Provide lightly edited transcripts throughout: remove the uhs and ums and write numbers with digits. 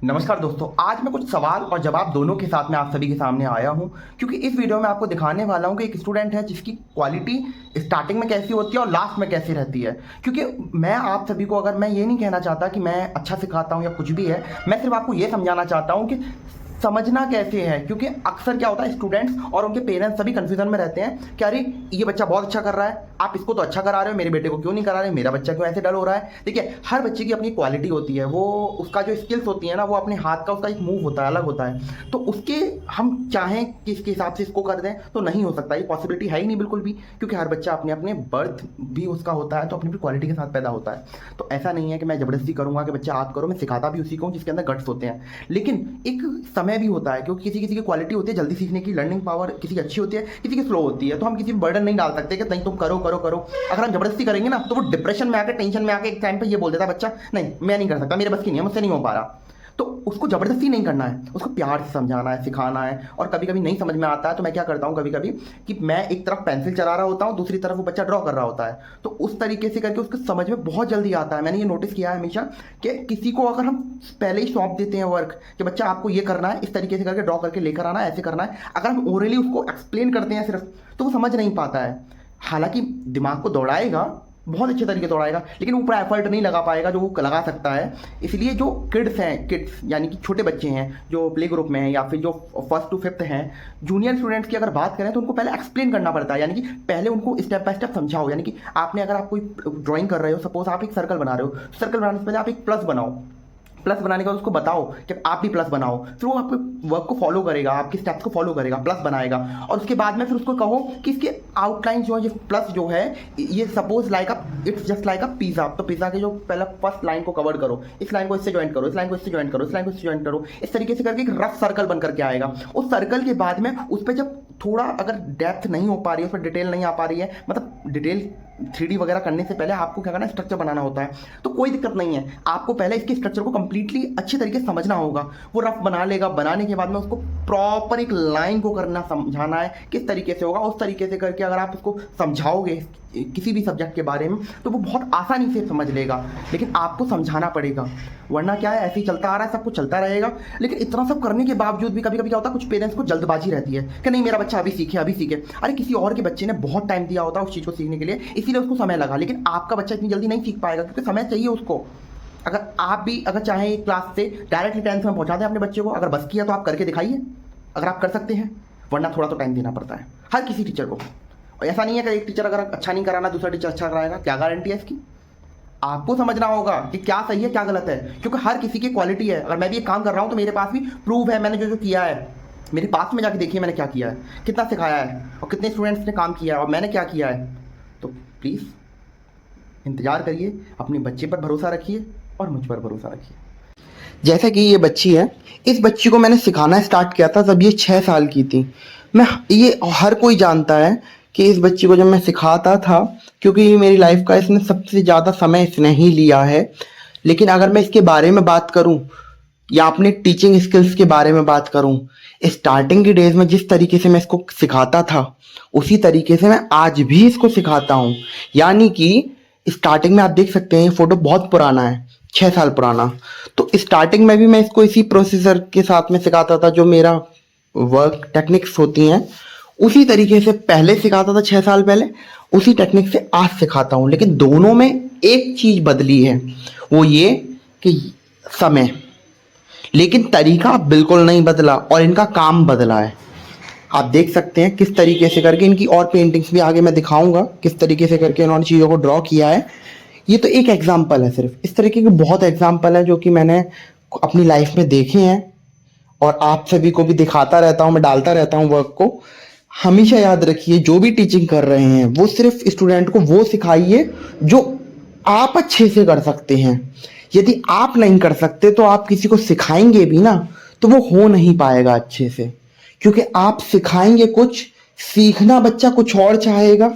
नमस्कार दोस्तों, आज मैं कुछ सवाल और जवाब दोनों के साथ में आप सभी के सामने आया हूं क्योंकि इस वीडियो में आपको दिखाने वाला हूं कि एक स्टूडेंट है जिसकी क्वालिटी स्टार्टिंग में कैसी होती है और लास्ट में कैसी रहती है। क्योंकि मैं आप सभी को अगर मैं ये नहीं कहना चाहता कि मैं अच्छा सिखाता हूं या कुछ भी है, मैं सिर्फ आपको ये समझाना चाहता हूं कि समझना कैसे है। क्योंकि अक्सर क्या होता है, स्टूडेंट्स और उनके पेरेंट्स सभी कंफ्यूजन में रहते हैं कि अरे ये बच्चा बहुत अच्छा कर रहा है, आप इसको तो अच्छा करा रहे हो, मेरे बेटे को क्यों नहीं करा रहे, मेरा बच्चा क्यों ऐसे डल हो रहा है। देखिए, हर बच्चे की अपनी क्वालिटी होती है, वो उसका जो स्किल्स होती है ना, वो अपने हाथ का उसका एक मूव होता है, अलग होता है। तो उसके हम चाहें कि इसके हिसाब से इसको कर दें तो नहीं हो सकता, ये पॉसिबिलिटी है ही नहीं बिल्कुल भी। क्योंकि हर बच्चा अपने अपने बर्थ भी उसका होता है तो अपनी अपनी क्वालिटी के साथ पैदा होता है। तो ऐसा नहीं है कि मैं ज़बरदस्ती करूंगा कि बच्चा आप करो, मैं सिखाता भी उसी को जिसके अंदर गट्स होते हैं। लेकिन एक समय भी होता है, क्योंकि किसी किसी की क्वालिटी होती है जल्दी सीखने की, लर्निंग पावर किसी की अच्छी होती है, किसी की स्लो होती है। तो हम किसी पर बर्डन नहीं डाल सकते कि नहीं तुम करो करो करो। अगर हम जबरदस्ती करेंगे ना तो वो डिप्रेशन में आकर, टेंशन में आकर एक टाइम पे ये बोल देता है बच्चा, नहीं मैं नहीं कर सकता, मेरे बस की नहीं है, मुझसे नहीं हो पा रहा। तो उसको जबरदस्ती नहीं करना है, उसको प्यार से समझाना है, सिखाना है। और कभी कभी नहीं समझ में आता है तो मैं क्या करता हूँ, कभी कभी कि मैं एक तरफ पेंसिल चला रहा होता हूँ, दूसरी तरफ वो बच्चा ड्रॉ कर रहा होता है। तो उस तरीके से करके उसको समझ में बहुत जल्दी आता है। मैंने ये नोटिस किया है हमेशा कि किसी को अगर हम पहले ही सौंप देते हैं वर्क कि बच्चा आपको ये करना है, इस तरीके से करके ड्रॉ करके लेकर आना है, ऐसे करना है, अगर हम ओरली उसको एक्सप्लेन करते हैं सिर्फ, तो वो समझ नहीं पाता है। हालांकि दिमाग को दौड़ाएगा, बहुत अच्छे तरीके दौड़ाएगा, लेकिन ऊपर एफर्ट नहीं लगा पाएगा जो वो लगा सकता है। इसलिए जो किड्स यानी कि छोटे बच्चे हैं जो प्ले ग्रुप में हैं या फिर जो 1st to 5th हैं, जूनियर स्टूडेंट्स की अगर बात करें तो उनको पहले एक्सप्लेन करना पड़ता है। यानी कि पहले उनको स्टेप बाय स्टेप समझाओ। यानी कि आपने अगर आप कोई ड्राइंग कर रहे हो, सपोज आप एक सर्कल बना रहे हो, सर्कल बनाने से पहले आप एक प्लस बनाओ, प्लस बनाने के बाद उसको बताओ कि आप भी प्लस बनाओ, फिर वो आपके वर्क को फॉलो करेगा, आपके स्टेप्स को फॉलो करेगा, प्लस बनाएगा। और उसके बाद में फिर उसको कहो कि इसके आउटलाइन जो है, ये प्लस जो है, ये suppose like it's just like a pizza. तो पिज़्ज़ा के जो पहला फर्स्ट लाइन को कवर करो, इस लाइन को इससे ज्वाइन करो, इस लाइन को इससे ज्वाइन करो, इस लाइन को इससे ज्वाइन करो, इस तरीके से करके एक रफ सर्कल बन करके आएगा। उस सर्कल के बाद में उस पर जब थोड़ा अगर डेप्थ नहीं हो पा रही है, उस पर डिटेल नहीं आ पा रही है, मतलब डिटेल 3D वगैरह करने से पहले आपको क्या करना है, स्ट्रक्चर बनाना होता है। तो कोई दिक्कत नहीं है, आपको पहले इसके स्ट्रक्चर को कंप्लीटली अच्छे तरीके से समझना होगा। वो रफ बना लेगा, बनाने के बाद में उसको प्रॉपर एक लाइन को करना, समझाना है किस तरीके से होगा। उस तरीके से करके अगर आप उसको समझाओगे किसी भी सब्जेक्ट के बारे में तो वो बहुत आसानी से समझ लेगा। लेकिन आपको समझाना पड़ेगा, वरना क्या है, ऐसे ही चलता आ रहा है, सब कुछ चलता रहेगा। लेकिन इतना सब करने के बावजूद भी कभी कभी क्या होता है, कुछ पेरेंट्स को जल्दबाजी रहती है कि नहीं मेरा बच्चा अभी सीखे अभी सीखे। अरे किसी और के बच्चे ने बहुत टाइम दिया होता है उस चीज़ को सीखने के लिए, इसीलिए उसको समय लगा। लेकिन आपका बच्चा इतनी जल्दी नहीं सीख पाएगा क्योंकि समय चाहिए उसको। अगर आप भी अगर चाहें क्लास से डायरेक्टली 10th में पहुंचा दें अपने बच्चे को, अगर बस किया तो आप करके दिखाइए, अगर आप कर सकते हैं, वरना थोड़ा तो टाइम देना पड़ता है हर किसी टीचर को। और ऐसा नहीं है कि एक टीचर अगर अच्छा नहीं कराना दूसरा टीचर अच्छा कराएगा, क्या गारंटी है इसकी। आपको समझना होगा कि क्या सही है क्या गलत है, क्योंकि हर किसी की क्वालिटी है। अगर मैं भी एक काम कर रहा हूँ तो मेरे पास भी प्रूव है, मैंने जो जो किया है, मेरे पास में जाके देखिए मैंने क्या किया है, कितना सिखाया है और कितने स्टूडेंट्स ने काम किया है और मैंने क्या किया है। तो प्लीज़ इंतज़ार करिए, अपने बच्चे पर भरोसा रखिए और मुझ पर भरोसा रखिए। जैसे कि ये बच्ची है, इस बच्ची को मैंने सिखाना स्टार्ट किया था जब ये 6 साल की थी। ये हर कोई जानता है कि इस बच्ची को जब मैं सिखाता था, क्योंकि ये मेरी लाइफ का इसने सबसे ज़्यादा समय इसने ही लिया है। लेकिन अगर मैं इसके बारे में बात करूं या अपने टीचिंग स्किल्स के बारे में बात करूं, स्टार्टिंग के डेज में जिस तरीके से मैं इसको सिखाता था उसी तरीके से मैं आज भी इसको सिखाता हूं। यानी कि स्टार्टिंग में आप देख सकते हैं, ये फोटो बहुत पुराना है, 6 साल पुराना। तो स्टार्टिंग में भी मैं इसको इसी प्रोसीजर के साथ में सिखाता था, जो मेरा वर्क टेक्निक्स होती हैं उसी तरीके से पहले सिखाता था 6 साल पहले, उसी टेक्निक से आज सिखाता हूँ। लेकिन दोनों में एक चीज़ बदली है, वो ये कि समय, लेकिन तरीका बिल्कुल नहीं बदला और इनका काम बदला है। आप देख सकते हैं किस तरीके से करके इनकी और पेंटिंग्स भी आगे मैं दिखाऊंगा, किस तरीके से करके इन्होंने चीज़ों को ड्रॉ किया है। ये तो एक एग्जाम्पल है, सिर्फ इस तरीके के बहुत एग्जाम्पल है जो कि मैंने अपनी लाइफ में देखे हैं और आप सभी को भी दिखाता रहता हूँ, मैं डालता रहता हूँ वर्क को। हमेशा याद रखिए, जो भी टीचिंग कर रहे हैं वो सिर्फ स्टूडेंट को वो सिखाइए जो आप अच्छे से कर सकते हैं। यदि आप नहीं कर सकते तो आप किसी को सिखाएंगे भी ना तो वो हो नहीं पाएगा अच्छे से, क्योंकि आप सिखाएंगे कुछ, सीखना बच्चा कुछ और चाहेगा।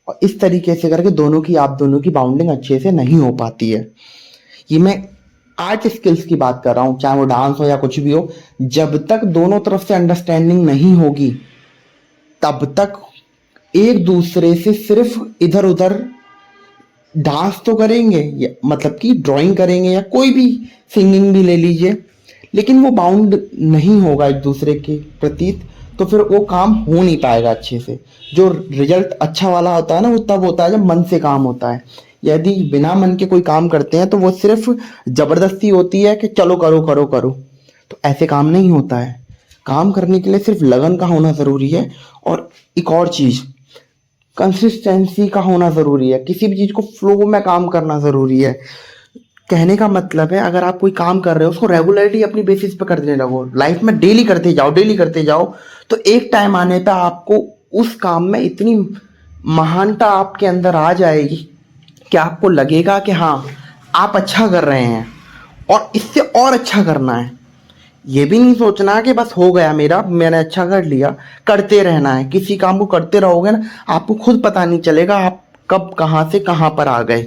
और इस तरीके से करके आप दोनों की बाउंडिंग अच्छे से नहीं हो पाती है। ये मैं आर्ट स्किल्स की बात कर रहा हूँ, चाहे वो डांस हो या कुछ भी हो। जब तक दोनों तरफ से अंडरस्टैंडिंग नहीं होगी तब तक एक दूसरे से सिर्फ इधर उधर डांस तो करेंगे, मतलब कि ड्राइंग करेंगे या कोई भी सिंगिंग भी ले लीजिए, लेकिन वो बाउंड नहीं होगा एक दूसरे के प्रति, तो फिर वो काम हो नहीं पाएगा अच्छे से। जो रिजल्ट अच्छा वाला होता है ना, वो तब होता है जब मन से काम होता है। यदि बिना मन के कोई काम करते हैं तो वो सिर्फ जबरदस्ती होती है कि चलो करो करो करो, तो ऐसे काम नहीं होता है। काम करने के लिए सिर्फ लगन का होना ज़रूरी है, और एक और चीज़, कंसिस्टेंसी का होना ज़रूरी है। किसी भी चीज़ को फ्लो में काम करना ज़रूरी है। कहने का मतलब है, अगर आप कोई काम कर रहे हो उसको रेगुलरली अपनी बेसिस पे करने लगो, लाइफ में डेली करते जाओ, डेली करते जाओ, तो एक टाइम आने पे आपको उस काम में इतनी महानता आपके अंदर आ जाएगी कि आपको लगेगा कि हाँ, आप अच्छा कर रहे हैं और इससे और अच्छा करना है। ये भी नहीं सोचना कि बस हो गया मेरा, मैंने अच्छा कर लिया, करते रहना है। किसी काम को करते रहोगे ना, आपको खुद पता नहीं चलेगा आप कब कहाँ से कहाँ पर आ गए।